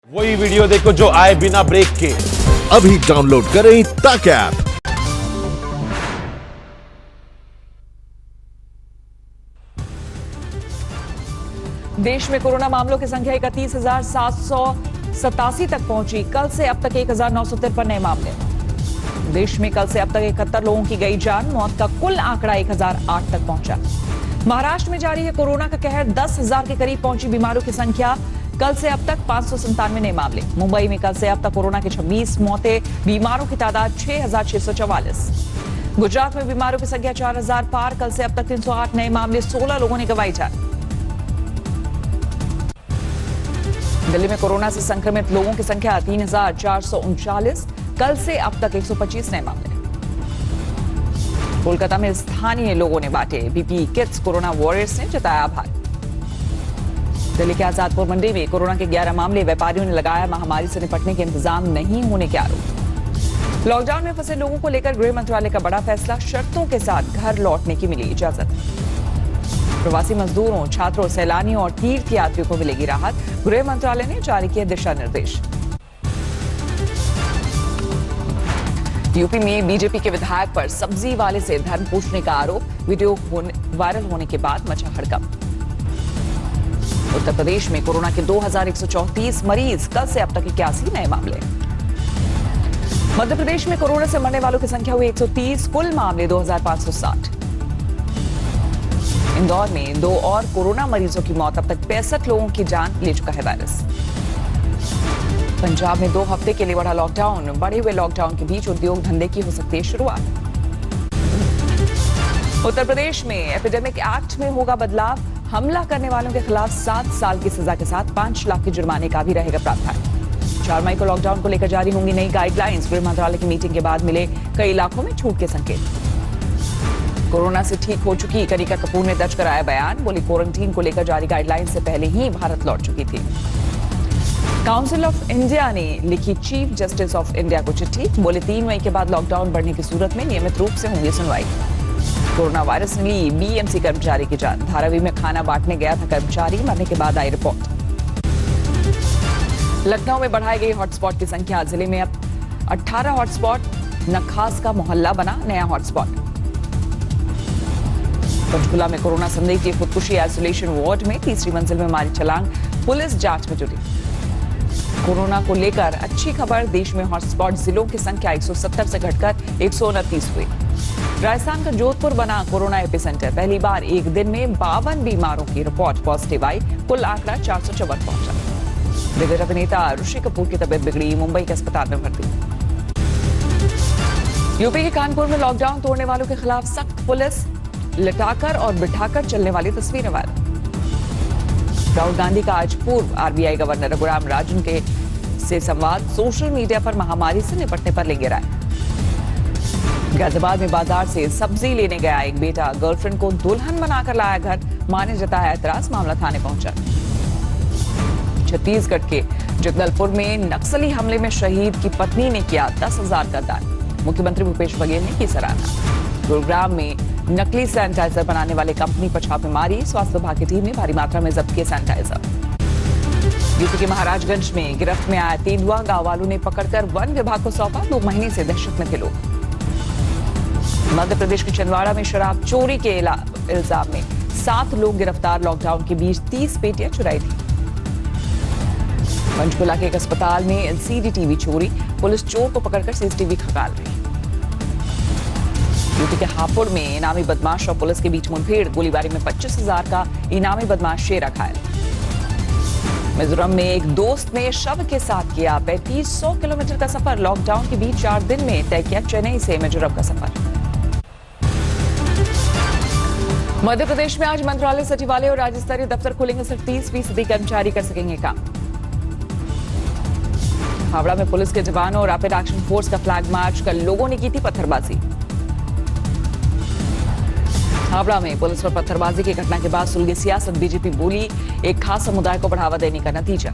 वही वीडियो देखो जो आए बिना ब्रेक के। अभी डाउनलोड करें तक ऐप। देश में कोरोना मामलों की संख्या 31,787 तक पहुंची। कल से अब तक 1,953 नए मामले। देश में कल से अब तक 71 लोगों की गई जान। मौत का कुल आंकड़ा 1,008 तक पहुंचा। महाराष्ट्र में जारी है कोरोना का कहर। 10,000 के करीब पहुंची बीमारों की संख्या। कल से अब तक 597 नए मामले। मुंबई में कल से अब तक कोरोना के 26 मौतें। बीमारों की तादाद 6,644। गुजरात में बीमारों की संख्या 4,000 पार। कल से अब तक 308 नए मामले। 16 लोगों ने गंवाई जान। दिल्ली में कोरोना से संक्रमित लोगों की संख्या 3,439। कल से अब तक 125 नए मामले। कोलकाता में स्थानीय लोगों ने बांटे पीपीई किट्स। कोरोना वॉरियर्स ने जताया आभार। दिल्ली के आजादपुर मंडी में कोरोना के 11 मामले। व्यापारियों ने लगाया महामारी से निपटने के इंतजाम नहीं होने के आरोप। लॉकडाउन में फंसे लोगों को लेकर गृह मंत्रालय का बड़ा फैसला। शर्तों के साथ घर लौटने की मिली इजाजत। प्रवासी मजदूरों, छात्रों, सैलानियों और तीर्थ यात्रियों को मिलेगी राहत। गृह मंत्रालय ने जारी किए दिशा निर्देश। यूपी में बीजेपी के विधायक पर सब्जी वाले से धन पूछने का आरोप। वीडियो वायरल होने के बाद मचा हड़कंप। उत्तर प्रदेश में कोरोना के 2,134 मरीज। कल से अब तक 81 नए मामले। मध्य प्रदेश में कोरोना से मरने वालों की संख्या हुई 130। कुल मामले 2,560। इंदौर में 2 और कोरोना मरीजों की मौत। अब तक 65 लोगों की जान ले चुका है वायरस। पंजाब में 2 हफ्ते के लिए बढ़ा लॉकडाउन। बढ़े हुए लॉकडाउन के बीच उद्योग धंधे की हो सकती है शुरुआत। उत्तर प्रदेश में एपिडेमिक एक्ट में होगा बदलाव। हमला करने वालों के खिलाफ 7 साल की सजा के साथ 5 लाख के जुर्माने का भी रहेगा प्रावधान। 4 मई को लॉकडाउन को लेकर जारी होंगी नई गाइडलाइंस। गृह मंत्रालय की मीटिंग के बाद मिले कई इलाकों में छूट के संकेत। कोरोना से ठीक हो चुकी कनिका कपूर ने दर्ज कराया बयान। बोली क्वारंटीन को लेकर जारी गाइडलाइन से पहले ही भारत लौट चुकी थी। काउंसिल ऑफ इंडिया ने लिखी चीफ जस्टिस ऑफ इंडिया को चिट्ठी। बोले 3 मई के बाद लॉकडाउन बढ़ने की सूरत में नियमित रूप से होंगी सुनवाई। कोरोना वायरस ने ली बीएमसी कर्मचारी की जान। धारावी में खाना बांटने गया था कर्मचारी। मरने के बाद आई रिपोर्ट। लखनऊ में बढ़ाई गई हॉटस्पॉट की संख्या। जिले में अब 18 हॉटस्पॉट। नखास का मोहल्ला बना नया हॉटस्पॉट। पंचकुला में कोरोना संदिग्ध की खुदकुशी। आइसोलेशन वार्ड में 3री मंजिल में मारी छलांग। पुलिस जांच में जुटी। कोरोना को लेकर अच्छी खबर। देश में हॉटस्पॉट जिलों की संख्या 170 से घटकर 129 हुई। राजस्थान का जोधपुर बना कोरोना एपिसेंटर। पहली बार एक दिन में 52 बीमारों की रिपोर्ट पॉजिटिव आई। कुल आंकड़ा 454 पहुंचा। दिग्गज अभिनेता ऋषि कपूर की तबीयत बिगड़ी। मुंबई के अस्पताल में भर्ती। यूपी के कानपुर में लॉकडाउन तोड़ने वालों के खिलाफ सख्त पुलिस। लटाकर और बिठाकर चलने वाली तस्वीरें वायरल। राहुल गांधी का आज पूर्व आरबीआई गवर्नर रघुराम राजन के से संवाद। सोशल मीडिया पर महामारी से निपटने पर लेंगे राय। गाजियाबाद में बाजार से सब्जी लेने गया एक बेटा। गर्लफ्रेंड को दुल्हन बनाकर लाया घर। मां ने जताया ऐतराज। मामला थाने पहुंचा। छत्तीसगढ़ के जगदलपुर में नक्सली हमले में शहीद की पत्नी ने किया 10,000 का दान। मुख्यमंत्री भूपेश बघेल ने की सराहना। गुरुग्राम में नकली सैनिटाइजर बनाने वाले कंपनी पर छापेमारी। स्वास्थ्य विभाग की टीम ने भारी मात्रा में जब्त किए सैनिटाइजर। यूपी के महाराजगंज में गिरफ्त में आया तेंदुआ। गांव वालों ने पकड़कर वन विभाग को सौंपा। 2 महीने से दहशत में थे लोग। मध्य प्रदेश के छिंदवाड़ा में शराब चोरी के इल्जाम में 7 लोग गिरफ्तार। लॉकडाउन के बीच 30 पेटियां चुराई थी। पंचकुला के एक अस्पताल में एलसीडी टीवी चोरी। पुलिस चोर को पकड़कर सीसीटीवी खंगाल रही। यूपी के हापुड़ में इनामी बदमाश और पुलिस के बीच मुठभेड़। गोलीबारी में 25,000 का इनामी बदमाश शेरा घायल। मिजोरम में एक दोस्त ने शव के साथ किया 3500 किलोमीटर का सफर। लॉकडाउन के बीच 4 दिन में तय किया चेन्नई से मिजोरम का सफर। मध्य प्रदेश में आज मंत्रालय, सचिवालय और राज्य स्तरीय दफ्तर खुलेंगे। सिर्फ 30% कर्मचारी कर सकेंगे काम। हावड़ा में पुलिस के जवानों और रैपिड एक्शन फोर्स का फ्लैग मार्च। कल लोगों ने की थी पत्थरबाजी। हावड़ा में पुलिस पर पत्थरबाजी की घटना के बाद सुलगी सियासत। बीजेपी बोली एक खास समुदाय को बढ़ावा देने का नतीजा।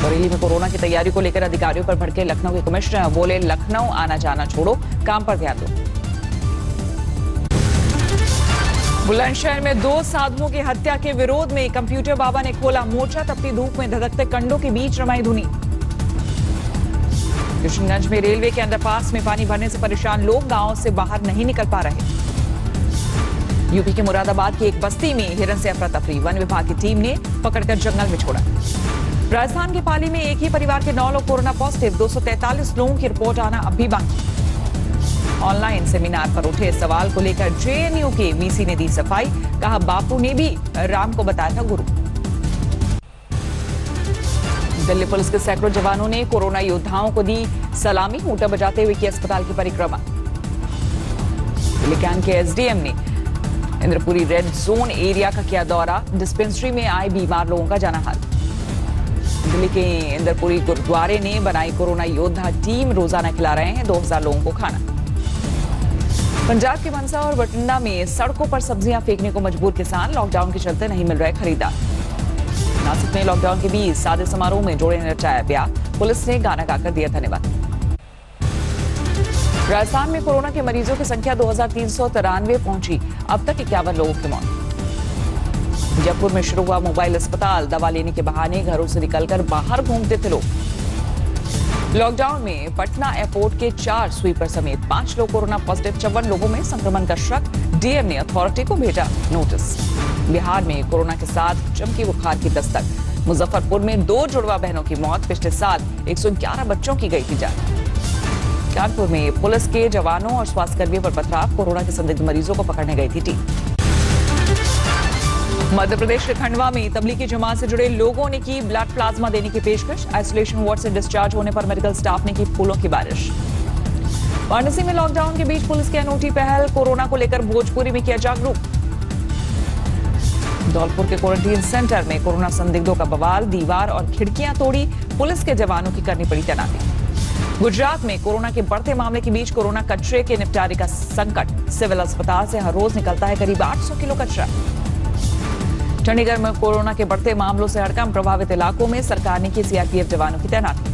बरेली में कोरोना की तैयारी को लेकर अधिकारियों पर भड़के लखनऊ के कमिश्नर। बोले लखनऊ आना जाना छोड़ो, काम पर ध्यान दो। बुलंदशहर में 2 साधुओं की हत्या के विरोध में कंप्यूटर बाबा ने खोला मोर्चा। तपती धूप में धधकते कंडों के बीच रमाई धुनी। किशनगंज में रेलवे के अंडरपास में पानी भरने से परेशान लोग गांव से बाहर नहीं निकल पा रहे। यूपी के मुरादाबाद की एक बस्ती में हिरन से अफरा तफरी। वन विभाग की टीम ने पकड़कर जंगल में छोड़ा। राजस्थान के पाली में एक ही परिवार के 9 लोग कोरोना पॉजिटिव। 243 लोगों की रिपोर्ट आना अब भी बाकी। ऑनलाइन सेमिनार पर उठे सवाल को लेकर जेएनयू के वीसी ने दी सफाई। कहा बापू ने भी राम को बताया था गुरु। दिल्ली पुलिस के सैकड़ों जवानों ने कोरोना योद्धाओं को दी सलामी। ऊँटा बजाते हुए की अस्पताल की परिक्रमा। दिल्ली कैंट के एसडीएम ने इंद्रपुरी रेड जोन एरिया का किया दौरा। डिस्पेंसरी में आए बीमार लोगों का जाना हाल। दिल्ली के इंद्रपुरी गुरुद्वारे ने बनाई कोरोना योद्धा टीम। रोजाना खिला रहे हैं 2000 लोगों को खाना। पंजाब के मनसा और बठिंडा में सड़कों पर सब्जियां फेंकने को मजबूर किसान। लॉकडाउन के चलते नहीं मिल रहे खरीदार। नासिक में लॉकडाउन के बीच सादे समारोह में जोड़े ने रचाया ब्याह। पुलिस ने गाना गाकर दिया धन्यवाद। राजस्थान में कोरोना के मरीजों की संख्या 2393 पहुंची। अब तक 51 लोगों की मौत। जयपुर में शुरू हुआ मोबाइल अस्पताल। दवा लेने के बहाने घरों से निकलकर बाहर घूमते थे लोग। लॉकडाउन में पटना एयरपोर्ट के 4 स्वीपर समेत 5 लोग कोरोना पॉजिटिव। 54 लोगों में संक्रमण का शक। डीएम ने अथॉरिटी को भेजा नोटिस। बिहार में कोरोना के साथ चमकी बुखार की दस्तक। मुजफ्फरपुर में 2 जुड़वा बहनों की मौत। पिछले साल 111 बच्चों की गई थी जान। कानपुर में पुलिस के जवानों और स्वास्थ्यकर्मियों पर पथराव। कोरोना के संदिग्ध मरीजों को पकड़ने गई थी टीम। मध्य प्रदेश के खंडवा में तबलीगी जमात से जुड़े लोगों ने की ब्लड प्लाज्मा देने की पेशकश। आइसोलेशन वार्ड से डिस्चार्ज होने पर मेडिकल स्टाफ ने की फूलों की बारिश। वाराणसी में लॉकडाउन के बीच पुलिस की अनूठी पहल। कोरोना को लेकर भोजपुरी में किया जागरूक। धौलपुर के क्वारंटीन सेंटर में कोरोना संदिग्धों का बवाल। दीवार और खिड़कियां तोड़ी। पुलिस के जवानों की करनी पड़ी तैनाती। गुजरात में कोरोना के बढ़ते मामले के बीच कोरोना कचरे के निपटारे का संकट। सिविल अस्पताल से हर रोज निकलता है करीब 800 किलो कचरा। चंडीगढ़ में कोरोना के बढ़ते मामलों से हड़कंप। प्रभावित इलाकों में सरकार ने की सीआरपीएफ जवानों की तैनाती।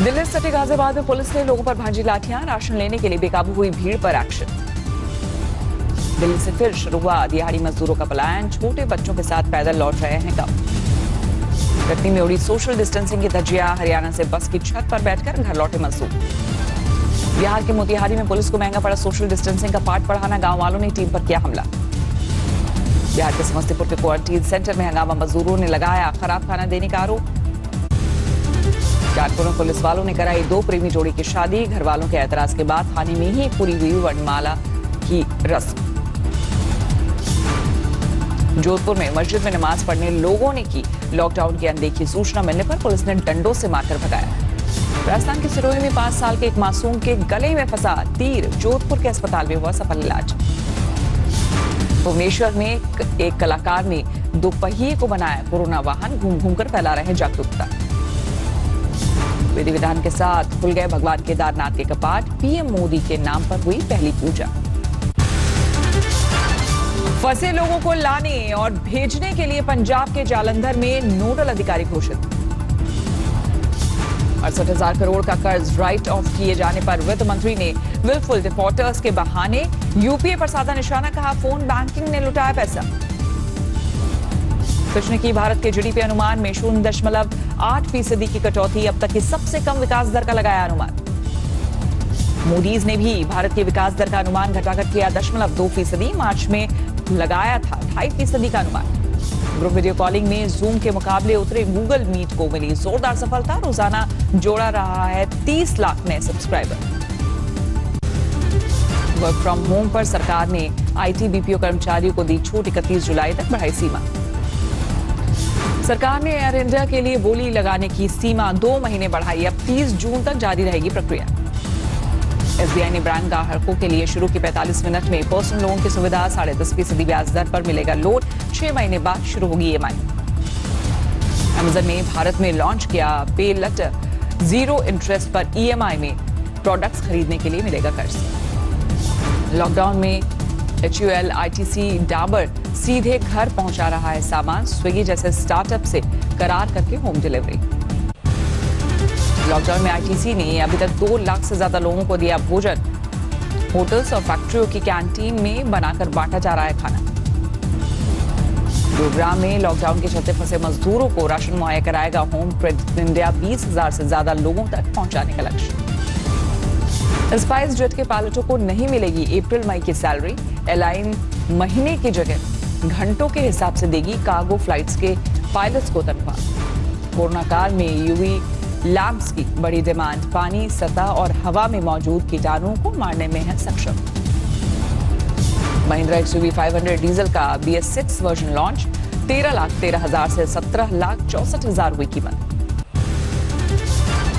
दिल्ली से सटे गाजियाबाद में पुलिस ने लोगों पर भांजी लाठियां। राशन लेने के लिए बेकाबू हुई भीड़ पर एक्शन। दिल्ली से फिर शुरू हुआ दिहाड़ी मजदूरों का पलायन। छोटे बच्चों के साथ पैदल लौट रहे हैं गांव। कटनी में उड़ी सोशल डिस्टेंसिंग की धज्जियां। हरियाणा से बस की छत पर बैठकर घर लौटे मजदूर। बिहार के मोतिहारी में पुलिस को महंगा पड़ा सोशल डिस्टेंसिंग का पाठ पढ़ाना। गांव वालों ने टीम पर किया हमला। बिहार के समस्तीपुर के क्वारंटीन सेंटर में हंगामा। मजदूरों ने लगाया खराब खाना देने का आरोप। कानपुर में पुलिस वालों ने कराई 2 प्रेमी जोड़ी की शादी। घर वालों के एतराज के बाद थाने में ही पूरी हुई वर्णमाला की रस्म। जोधपुर में मस्जिद में नमाज पढ़ने लोगों ने की लॉकडाउन की अनदेखी। सूचना मिलने पर पुलिस ने डंडों से मारकर भगाया। राजस्थान के सिरोही में 5 साल के एक मासूम के गले में फंसा तीर। जोधपुर के अस्पताल में हुआ सफल इलाज। भुवनेश्वर में एक कलाकार ने 2 पहिए को बनाया कोरोना वाहन। घूम घूम कर फैला रहे जागरूकता। विधि विधान के साथ खुल गए भगवान केदारनाथ के कपाट। पीएम मोदी के नाम पर हुई पहली पूजा। फंसे लोगों को लाने और भेजने के लिए पंजाब के जालंधर में नोडल अधिकारी घोषित। 68,000 करोड़ का कर्ज राइट ऑफ किए जाने पर वित्त मंत्री ने विलफुल डिफॉल्टर्स के बहाने यूपीए पर साधा निशाना। कहा फोन बैंकिंग ने लुटाया पैसा। फिच ने की भारत के जीडीपी अनुमान में 0.8% की कटौती। अब तक की सबसे कम विकास दर का लगाया अनुमान। मूडीज ने भी भारत की विकास दर का अनुमान घटाकर किया 0.2%। मार्च में लगाया था 2.5% का अनुमान। ग्रुप वीडियो कॉलिंग में जूम के मुकाबले उतरे गूगल मीट को मिली जोरदार सफलता। रोजाना जोड़ा रहा है 30 लाख नए सब्सक्राइबर। वर्क फ्रॉम होम पर सरकार ने आईटी बीपीओ कर्मचारियों को दी छूट। 31 जुलाई तक बढ़ाई सीमा। सरकार ने एयर इंडिया के लिए बोली लगाने की सीमा 2 महीने बढ़ाई। अब 30 जून तक जारी रहेगी प्रक्रिया। एसबीआई ने बैंक ग्राहकों के लिए शुरू की 45 मिनट में पर्सनल लोन की सुविधा। 10.5% ब्याज दर पर मिलेगा लोन। 6 महीने बाद शुरू होगी ईएमआई। अमेजन ने भारत में लॉन्च किया पे लेटर। 0 इंटरेस्ट पर ईएमआई में प्रोडक्ट्स खरीदने के लिए मिलेगा कर्ज। लॉकडाउन में HUL, ITC, डाबर सीधे घर पहुंचा रहा है सामान। स्विगी जैसे स्टार्टअप से करार करके होम डिलीवरी। लॉकडाउन में ITC ने अभी तक 2 लाख से ज्यादा लोगों को दिया भोजन। होटल्स और फैक्ट्रियों की कैंटीन में बनाकर बांटा जा रहा है खाना। गुरुग्राम में लॉकडाउन के चलते फंसे मजदूरों को राशन मुहैया कराएगा होम क्रेडिट इंडिया। 20,000 से ज्यादा लोगों तक पहुंचाने का लक्ष्य। स्पाइस जेट के पायलटों को नहीं मिलेगी अप्रैल मई की सैलरी। एयरलाइन महीने की जगह घंटों के हिसाब से देगी कार्गो फ्लाइट्स के पायलट्स को तनख्वाह। कोरोना काल में यूवी लैंप्स की बड़ी डिमांड। पानी, सतह और हवा में मौजूद कीटाणुओं को मारने में है सक्षम। महिंद्रा XUV 500 डीजल का BS6 वर्जन लॉन्च। 13,13,000 से 17,64,000 हुई कीमत।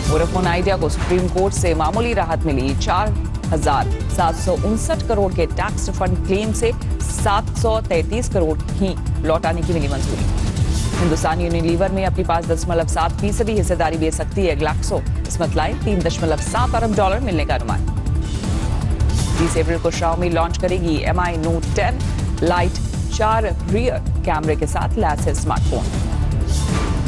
वोडाफोन आइडिया को सुप्रीम कोर्ट से मामूली राहत मिली। 4,759 करोड़ के टैक्स रिफंड क्लेम से 733 करोड़ ही लौटाने की मिली मंजूरी। हिंदुस्तान यूनिलीवर में अपनी 5.7% हिस्सेदारी बेच सकती है ग्लैक्सो। स्मिथ लाइन $3.7 अरब मिलने का अनुमान। 30 अप्रैल को Xiaomi लॉन्च करेगी Mi Note 10 लाइट 4 रियर कैमरे के साथ लैस है स्मार्टफोन।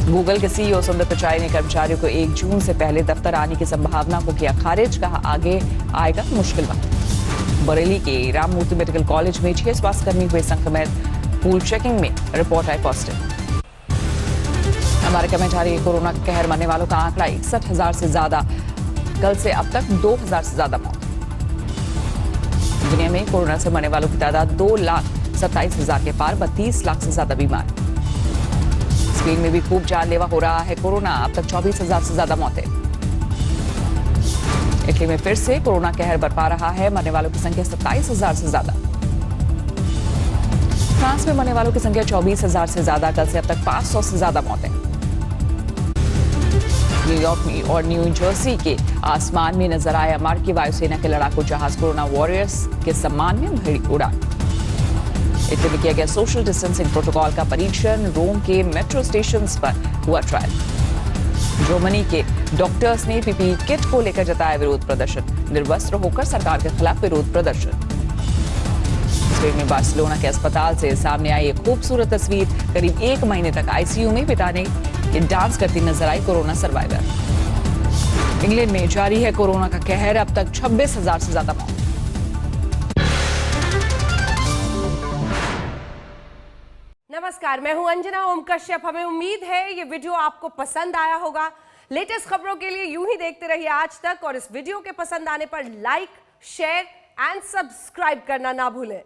गूगल के CEO सुंदर पिचाई ने कर्मचारियों को 1 जून से पहले दफ्तर आने की संभावना को किया खारिज। कहा आगे आएगा मुश्किल वक्त। बरेली के राममूर्ति मेडिकल कॉलेज में 6 स्वास्थ्यकर्मी हुए संक्रमित। पूल चेकिंग में रिपोर्ट आई पॉजिटिव। अमेरिका में जारी कोरोना का कहर, मरने वालों का आंकड़ा 61,000 से ज्यादा। कल से अब तक 2,000 से ज्यादा मौत। दुनिया में कोरोना से मरने वालों की तादाद 2,27,000 के पार। 32 लाख से ज्यादा बीमार। स्पेन में भी खूब जानलेवा हो रहा है कोरोना। अब तक 24,000 से ज्यादा मौतें। इटली में फिर से कोरोना कहर बरपा रहा है। मरने वालों की संख्या 27,000 से ज्यादा। फ्रांस में मरने वालों की संख्या 24,000 से ज्यादा। कल से अब तक 500 से ज्यादा मौतें। न्यूयॉर्क में और न्यू जर्सी के आसमान में नजर आया अमेरिकी वायुसेना के लड़ाकू जहाज। कोरोना वॉरियर्स के सम्मान में भरी उड़ान। इटली में किया गया सोशल डिस्टेंसिंग प्रोटोकॉल का परीक्षण। रोम के मेट्रो स्टेशन पर हुआ ट्रायल। जर्मनी के डॉक्टर्स ने पीपीई किट को लेकर जताया विरोध प्रदर्शन। निर्वस्त्र होकर सरकार के खिलाफ विरोध प्रदर्शन। स्पेन में बार्सिलोना के अस्पताल से सामने आई एक खूबसूरत तस्वीर। करीब 1 महीने तक आईसीयू में बिताने के डांस करती नजर आई कोरोना सर्वाइवर। इंग्लैंड में जारी है कोरोना का कहर। अब तक 26,000 से ज्यादा मौत। नमस्कार, मैं हूं अंजना ओम कश्यप। हमें उम्मीद है ये वीडियो आपको पसंद आया होगा। लेटेस्ट खबरों के लिए यूं ही देखते रहिए आज तक, और इस वीडियो के पसंद आने पर लाइक, शेयर एंड सब्सक्राइब करना ना भूलें।